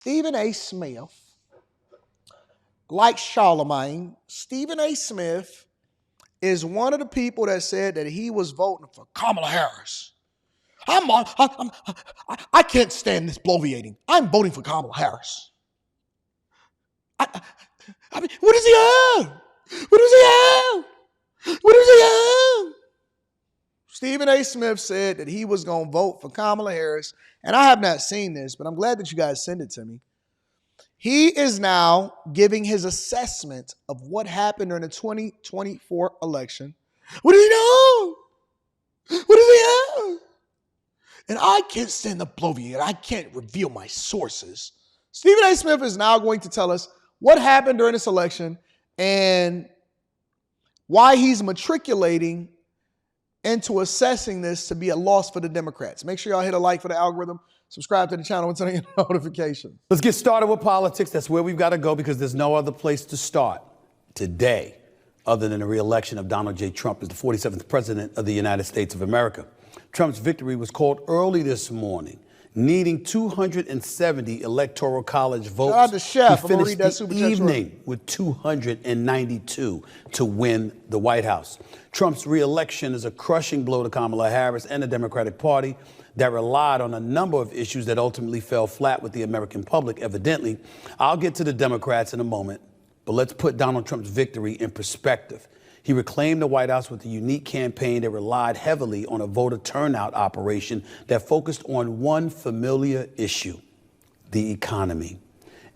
Stephen A. Smith, like Charlemagne, Stephen A. Smith is one of the people that said that he was voting for Kamala Harris. I can't stand this bloviating. I'm voting for Kamala Harris. I mean, what does he have? What does he have? What does he have? Stephen A. Smith said that he was going to vote for Kamala Harris, and I have not seen this, but I'm glad that you guys sent it to me. He is now giving his assessment of what happened during the 2024 election. What does he know? What does he have? And I can't stand the bloviate. I can't reveal my sources. Stephen A. Smith is now going to tell us what happened during this election and why he's matriculating into assessing this to be a loss for the Democrats. Make sure y'all hit a like for the algorithm. Subscribe to the channel and turn on your notifications. Let's get started with politics. That's where we've got to go because there's no other place to start today other than the re-election of Donald J. Trump as the 47th president of the United States of America. Trump's victory was called early this morning, needing 270 electoral college votes. Shout out to Chef. He finished the evening with 292 to win the White House. Trump's re-election is a crushing blow to Kamala Harris and the Democratic Party that relied on a number of issues that ultimately fell flat with the American public, evidently. I'll get to the Democrats in a moment, but let's put Donald Trump's victory in perspective. He reclaimed the White House with a unique campaign that relied heavily on a voter turnout operation that focused on one familiar issue, the economy.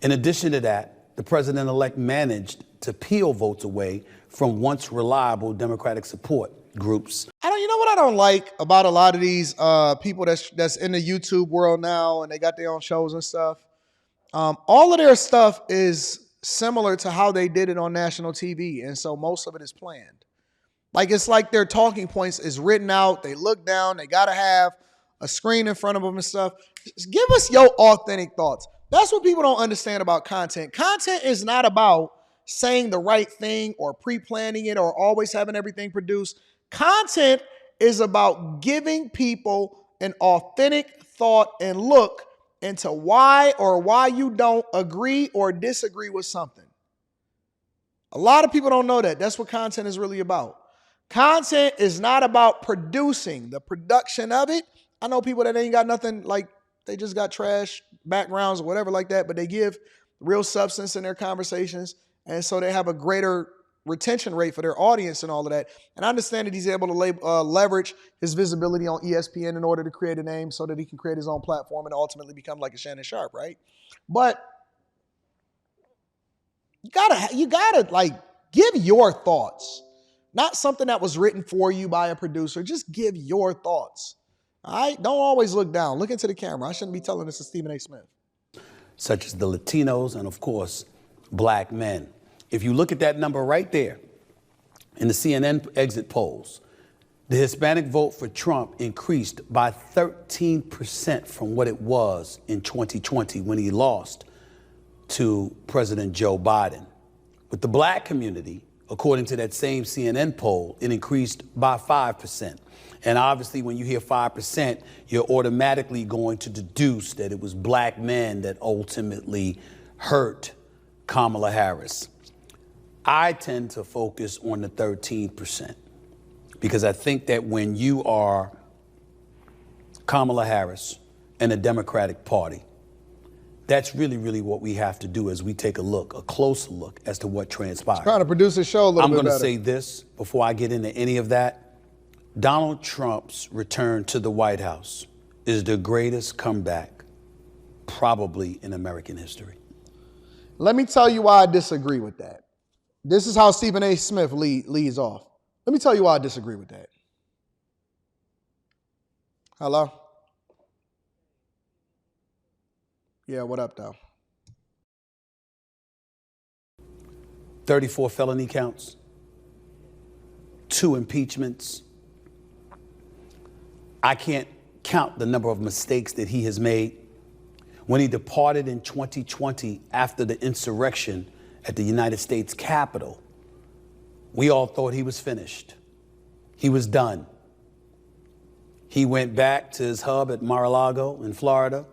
In addition to that, the president-elect managed to peel votes away from once reliable Democratic support groups. You know what I don't like about a lot of these people that's in the YouTube world now and they got their own shows and stuff? All of their stuff is similar to how they did it on national TV, and so most of it is planned. Like, it's like their talking points is written out. They look down. They got to have a screen in front of them and stuff. Just give us your authentic thoughts. That's what people don't understand about content. Content is not about saying the right thing or pre-planning it or always having everything produced. Content is about giving people an authentic thought and look into why you don't agree or disagree with something. A lot of people don't know that. That's what content is really about. Content is not about producing, the production of it. I know people that ain't got nothing, like they just got trash backgrounds or whatever like that, but they give real substance in their conversations, and so they have a greater retention rate for their audience and all of that. And I understand that he's able to leverage his visibility on ESPN in order to create a name so that he can create his own platform and ultimately become like a Shannon Sharp, right? But you gotta like give your thoughts, not something that was written for you by a producer. Just give your thoughts. All right? Don't always look down. Look into the camera. I shouldn't be telling this to Stephen A. Smith. Such as the Latinos and, of course, black men. If you look at that number right there in the CNN exit polls, the Hispanic vote for Trump increased by 13% from what it was in 2020 when he lost to President Joe Biden. With the black community, according to that same CNN poll, it increased by 5%. And obviously, when you hear 5%, you're automatically going to deduce that it was black men that ultimately hurt Kamala Harris. I tend to focus on the 13% because I think that when you are Kamala Harris and the Democratic Party, that's really, really what we have to do as we take a closer look as to what transpired. Trying to produce a show a little bit better. I'm going to say this before I get into any of that. Donald Trump's return to the White House is the greatest comeback probably in American history. Let me tell you why I disagree with that. This is how Stephen A. Smith leads off. Let me tell you why I disagree with that. Hello? Yeah, what up, though? 34 felony counts, 2 impeachments. I can't count the number of mistakes that he has made. When he departed in 2020 after the insurrection at the United States Capitol, we all thought he was finished. He was done. He went back to his hub at Mar-a-Lago in Florida.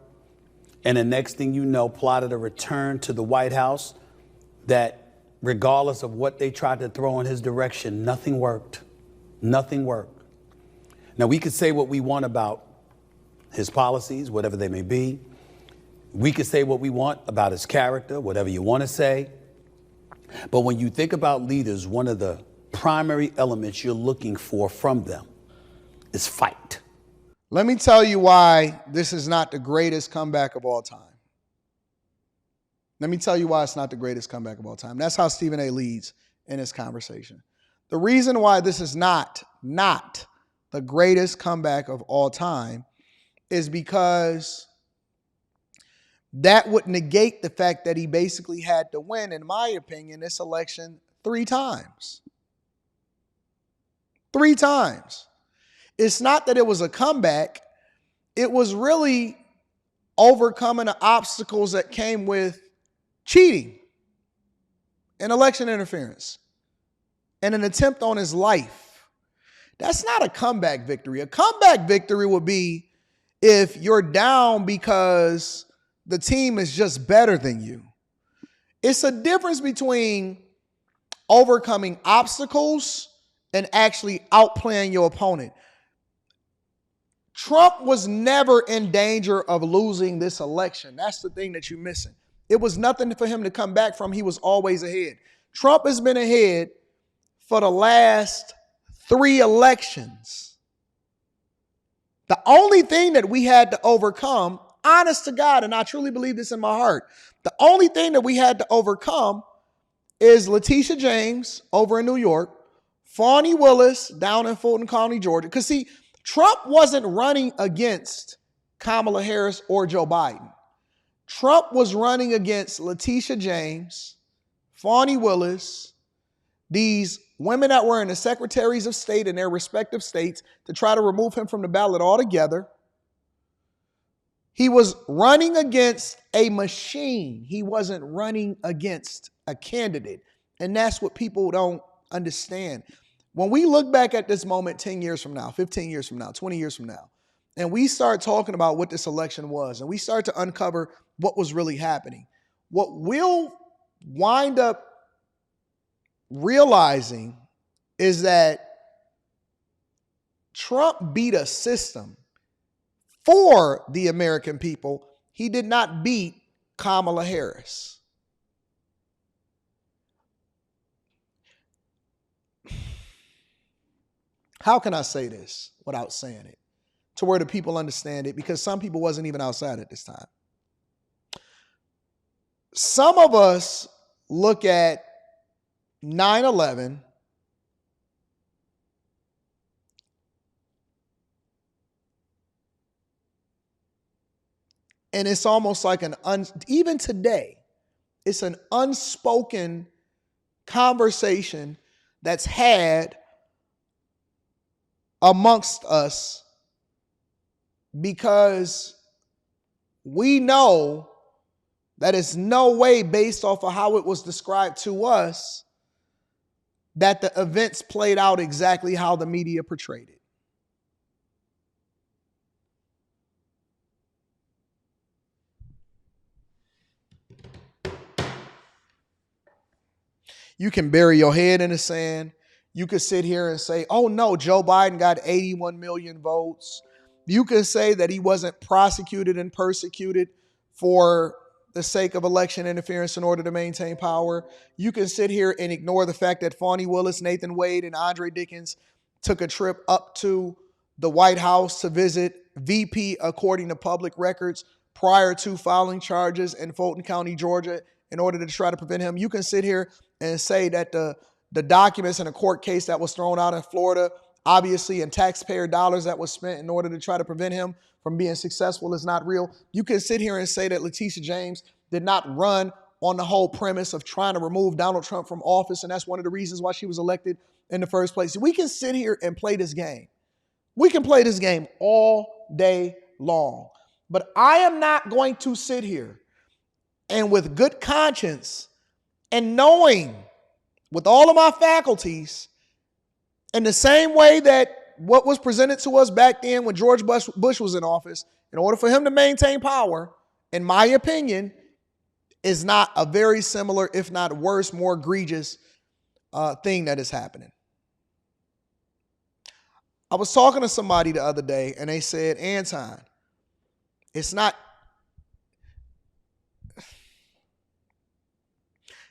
And the next thing you know, plotted a return to the White House that, regardless of what they tried to throw in his direction, nothing worked. Nothing worked. Now, we could say what we want about his policies, whatever they may be. We could say what we want about his character, whatever you want to say. But when you think about leaders, one of the primary elements you're looking for from them is fight. Let me tell you why this is not the greatest comeback of all time. Let me tell you why it's not the greatest comeback of all time. That's how Stephen A. leads in this conversation. The reason why this is not the greatest comeback of all time is because that would negate the fact that he basically had to win, in my opinion, this election 3 times. 3 times. It's not that it was a comeback. It was really overcoming the obstacles that came with cheating and election interference and an attempt on his life. That's not a comeback victory. A comeback victory would be if you're down because the team is just better than you. It's a difference between overcoming obstacles and actually outplaying your opponent. Trump was never in danger of losing this election. That's the thing that you're missing. It was nothing for him to come back from. He was always ahead. Trump has been ahead for the last 3 elections. The only thing that we had to overcome, honest to God, and I truly believe this in my heart, the only thing that we had to overcome is Letitia James over in New York, Fani Willis down in Fulton County, Georgia. Because see, Trump wasn't running against Kamala Harris or Joe Biden. Trump was running against Letitia James, Fani Willis, these women that were in the secretaries of state in their respective states to try to remove him from the ballot altogether. He was running against a machine. He wasn't running against a candidate. And that's what people don't understand. When we look back at this moment 10 years from now, 15 years from now, 20 years from now, and we start talking about what this election was, and we start to uncover what was really happening, what we'll wind up realizing is that Trump beat a system for the American people. He did not beat Kamala Harris. How can I say this without saying it to where the people understand it? Because some people wasn't even outside at this time. Some of us look at 9/11 and it's almost like even today, it's an unspoken conversation that's had amongst us because we know that it's no way, based off of how it was described to us, that the events played out exactly how the media portrayed it. You can bury your head in the sand. You could sit here and say, oh no, Joe Biden got 81 million votes. You could say that he wasn't prosecuted and persecuted for the sake of election interference in order to maintain power. You can sit here and ignore the fact that Fani Willis, Nathan Wade, and Andre Dickens took a trip up to the White House to visit VP according to public records prior to filing charges in Fulton County, Georgia, in order to try to prevent him. You can sit here and say that the documents in a court case that was thrown out in Florida, obviously in taxpayer dollars that was spent in order to try to prevent him from being successful, is not real. You can sit here and say that Letitia James did not run on the whole premise of trying to remove Donald Trump from office, and that's one of the reasons why she was elected in the first place. We can sit here and play this game. We can play this game all day long. But I am not going to sit here and with good conscience and knowing with all of my faculties, in the same way that what was presented to us back then when George Bush was in office, in order for him to maintain power in my opinion, is not a very similar, if not worse, more egregious thing that is happening. I was talking to somebody the other day and they said, Anton, it's not.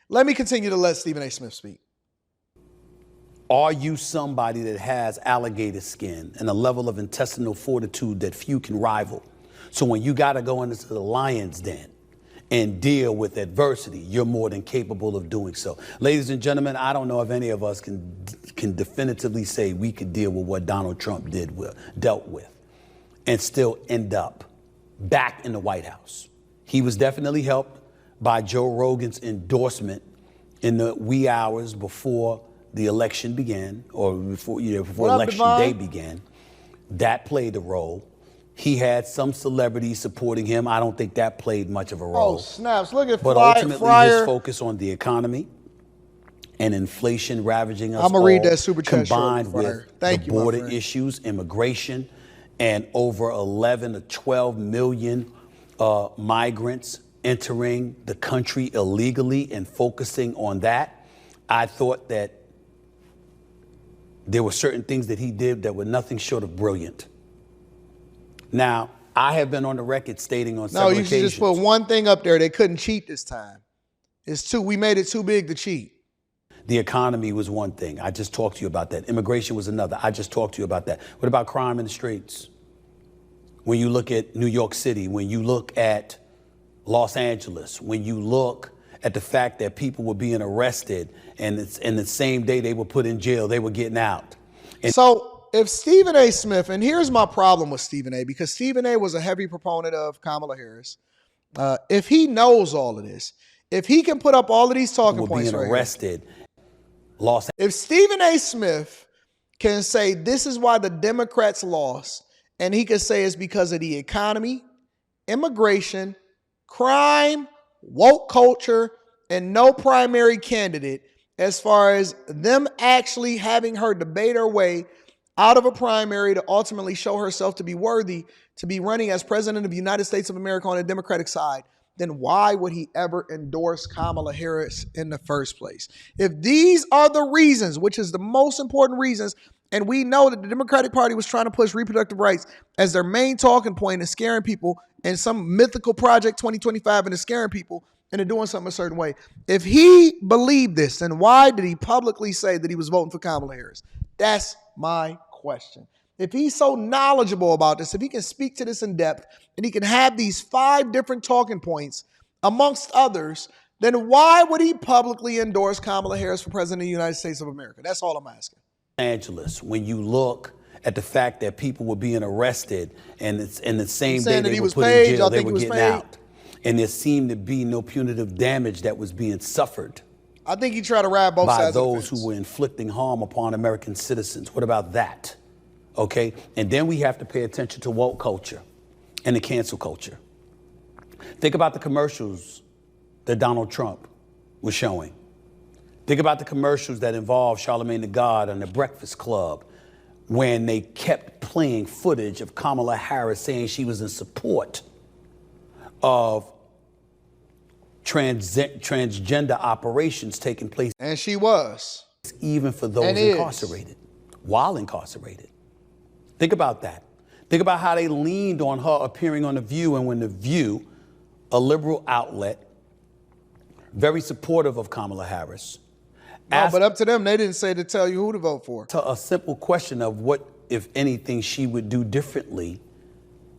Let me continue to let Stephen A. Smith speak. Are you somebody that has alligator skin and a level of intestinal fortitude that few can rival? So when you got to go into the lion's den and deal with adversity, you're more than capable of doing so. Ladies and gentlemen, I don't know if any of us can definitively say we could deal with what Donald Trump dealt with and still end up back in the White House. He was definitely helped by Joe Rogan's endorsement in the wee hours before the election began, or before election day began. That played a role. He had some celebrities supporting him. I don't think that played much of a role. Oh, snaps. Look at But ultimately, his focus on the economy and inflation ravaging us I'm gonna read that super chat combined shortly, with Thank the you, border issues, immigration, and over 11 to 12 million migrants entering the country illegally and focusing on that. I thought that there were certain things that he did that were nothing short of brilliant. Now, I have been on the record stating on several occasions. No, you should just put one thing up there. They couldn't cheat this time. We made it too big to cheat. The economy was one thing. I just talked to you about that. Immigration was another. I just talked to you about that. What about crime in the streets? When you look at New York City, when you look at Los Angeles, when you look at the fact that people were being arrested and the same day they were put in jail, they were getting out. So if Stephen A. Smith, and here's my problem with Stephen A., because Stephen A. was a heavy proponent of Kamala Harris. If he knows all of this, if he can put up all of these talking points right arrested, here, if Stephen A. Smith can say this is why the Democrats lost, and he can say it's because of the economy, immigration, crime, woke culture, and no primary candidate, as far as them actually having her debate her way out of a primary to ultimately show herself to be worthy to be running as president of the United States of America on the Democratic side, then why would he ever endorse Kamala Harris in the first place? If these are the reasons, which is the most important reasons, and we know that the Democratic Party was trying to push reproductive rights as their main talking point and scaring people, and some mythical project 2025 and scaring people into doing something a certain way. If he believed this, then why did he publicly say that he was voting for Kamala Harris? That's my question. If he's so knowledgeable about this, if he can speak to this in depth, and he can have these 5 different talking points amongst others, then why would he publicly endorse Kamala Harris for president of the United States of America? That's all I'm asking. Angeles, when you look at the fact that people were being arrested and it's in the same day they were put in jail, they were getting out. And there seemed to be no punitive damage that was being suffered. I think he tried to ride both sides by those who were inflicting harm upon American citizens. What about that? Okay, and then we have to pay attention to woke culture and the cancel culture. Think about the commercials that Donald Trump was showing. Think about the commercials that involved Charlamagne the God and the Breakfast Club when they kept playing footage of Kamala Harris saying she was in support of transgender operations taking place. And she was. Even for those incarcerated, while incarcerated. Think about that. Think about how they leaned on her appearing on The View, and when The View, a liberal outlet, very supportive of Kamala Harris. No, but up to them, they didn't say to tell you who to vote for. To a simple question of what, if anything, she would do differently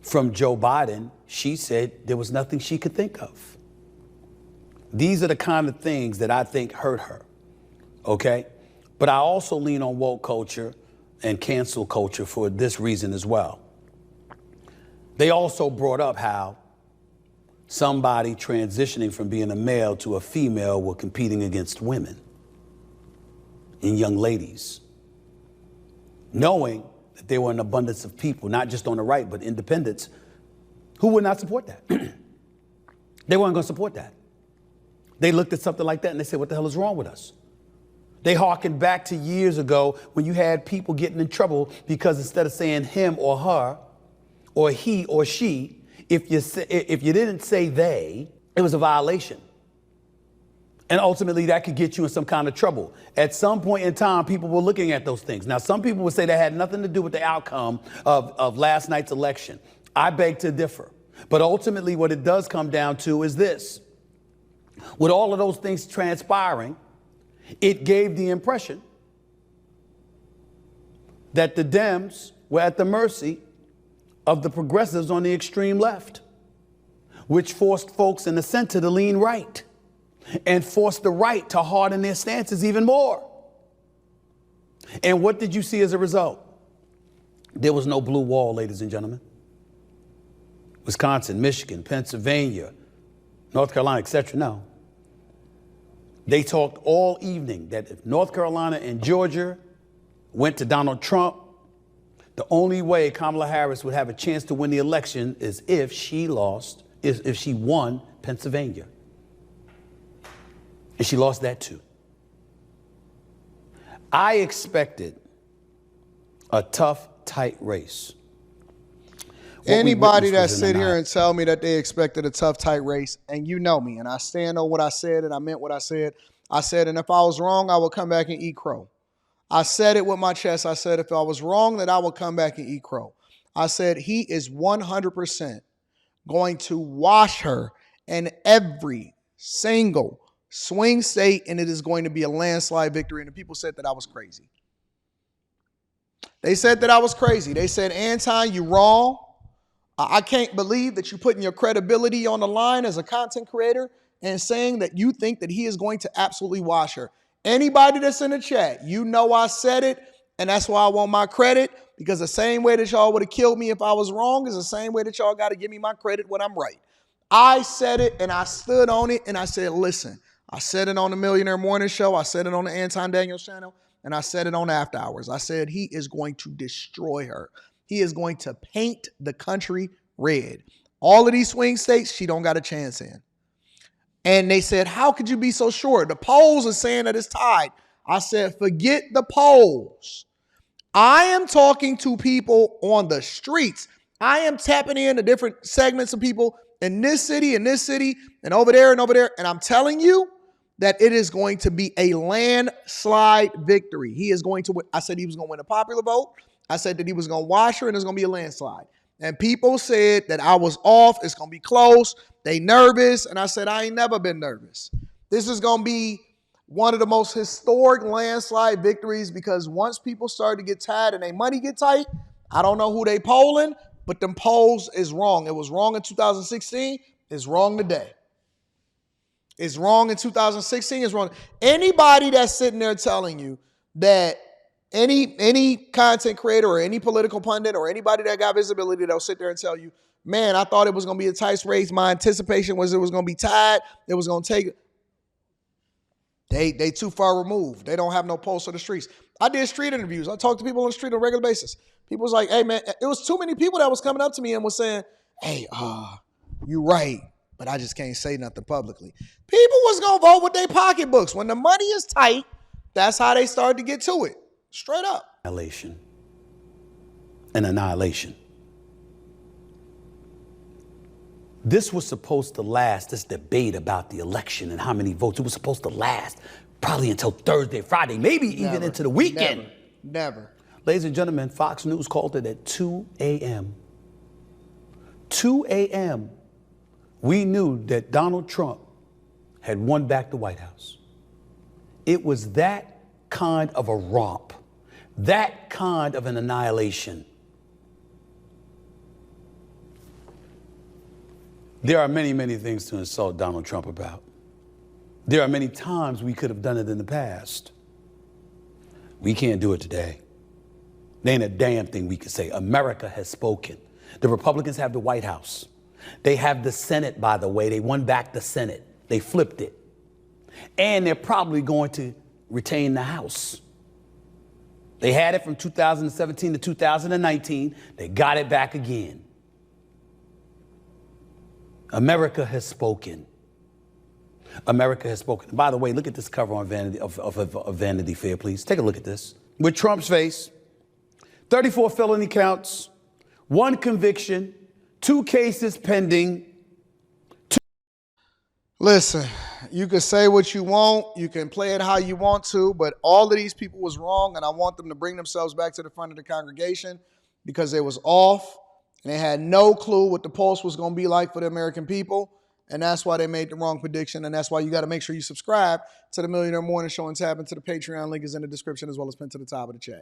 from Joe Biden, she said there was nothing she could think of. These are the kind of things that I think hurt her, okay? But I also lean on woke culture and cancel culture for this reason as well. They also brought up how somebody transitioning from being a male to a female were competing against women and young ladies, knowing that there were an abundance of people, not just on the right, but independents, who would not support that. They weren't going to support that. They looked at something like that and they said, what the hell is wrong with us? They harkened back to years ago when you had people getting in trouble because instead of saying him or her or he or she, If you didn't say they, it was a violation. And ultimately, that could get you in some kind of trouble. At some point in time, people were looking at those things. Now, some people would say that had nothing to do with the outcome of last night's election. I beg to differ. But ultimately, what it does come down to is this. With all of those things transpiring, it gave the impression that the Dems were at the mercy of the progressives on the extreme left, which forced folks in the center to lean right and forced the right to harden their stances even more. And what did you see as a result? There was no blue wall, ladies and gentlemen. Wisconsin, Michigan, Pennsylvania, North Carolina, etc. No. They talked all evening that if North Carolina and Georgia went to Donald Trump, the only way Kamala Harris would have a chance to win the election is if she won Pennsylvania. And she lost that too. I expected a tough, tight race. Anybody that sit here and tell me that they expected a tough, tight race, and you know me, and I stand on what I said, and I meant what I said, and if I was wrong, I would come back and eat crow. I said it with my chest. I said if I was wrong, that I would come back and eat crow. I said he is 100% going to wash her in every single swing state, and it is going to be a landslide victory. And the people said that I was crazy. They said that I was crazy. They said, Anton, you wrong. I can't believe that you're putting your credibility on the line as a content creator and saying that you think that he is going to absolutely wash her. Anybody that's in the chat, you know I said it, and that's why I want my credit, because the same way that y'all would have killed me if I was wrong is the same way that y'all got to give me my credit when I'm right. I said it, and I stood on it, and I said, listen, I said it on the Millionaire Morning Show, I said it on the Anton Daniels channel, and I said it on After Hours. I said he is going to destroy her. He is going to paint the country red. All of these swing states, she don't got a chance in. And they said, how could you be so sure? The polls are saying that it's tied. I said, forget the polls. I am talking to people on the streets. I am tapping into different segments of people in this city, and over there, and over there. And I'm telling you that it is going to be a landslide victory. He is going to win. I said he was going to win a popular vote. I said that he was going to wash her, and it's going to be a landslide. And people said that I was off. It's going to be close. They nervous. And I said, I ain't never been nervous. This is going to be one of the most historic landslide victories, because once people start to get tired and their money get tight, I don't know who they polling, but them polls is wrong. It was wrong in 2016. It's wrong today. It's wrong in 2016. It's wrong. Anybody that's sitting there telling you that any content creator or any political pundit or anybody that got visibility, they'll sit there and tell you, man, I thought it was going to be a tight race. My anticipation was it was going to be tied. It was going to take. They too far removed. They don't have no pulse of the streets. I did street interviews. I talked to people on the street on a regular basis. People was like, hey, man, it was too many people that was coming up to me and was saying, hey, you right, but I just can't say nothing publicly. People was going to vote with their pocketbooks. When the money is tight, that's how they started to get to it. Straight up. Annihilation. An annihilation. This was supposed to last, this debate about the election and how many votes, it was supposed to last probably until Thursday, Friday, maybe even into the weekend. Never. Ladies and gentlemen, Fox News called it at 2 a.m. 2 a.m. We knew that Donald Trump had won back the White House. It was that kind of a romp, that kind of an annihilation. There are many, many things to insult Donald Trump about. There are many times we could have done it in the past. We can't do it today. There ain't a damn thing we could say. America has spoken. The Republicans have the White House. They have the Senate, by the way. They won back the Senate. They flipped it. And they're probably going to retain the House. They had it from 2017 to 2019. They got it back again. America has spoken. America has spoken. By the way, look at this cover on Vanity Fair, please. Take a look at this. With Trump's face, 34 felony counts, 1 conviction, 2 cases pending. Listen, you can say what you want, you can play it how you want to, but all of these people was wrong, and I want them to bring themselves back to the front of the congregation because they was off, and they had no clue what the pulse was going to be like for the American people, and that's why they made the wrong prediction, and that's why you got to make sure you subscribe to the Millionaire Morning Show and tap into the Patreon. Link is in the description as well as pinned to the top of the chat.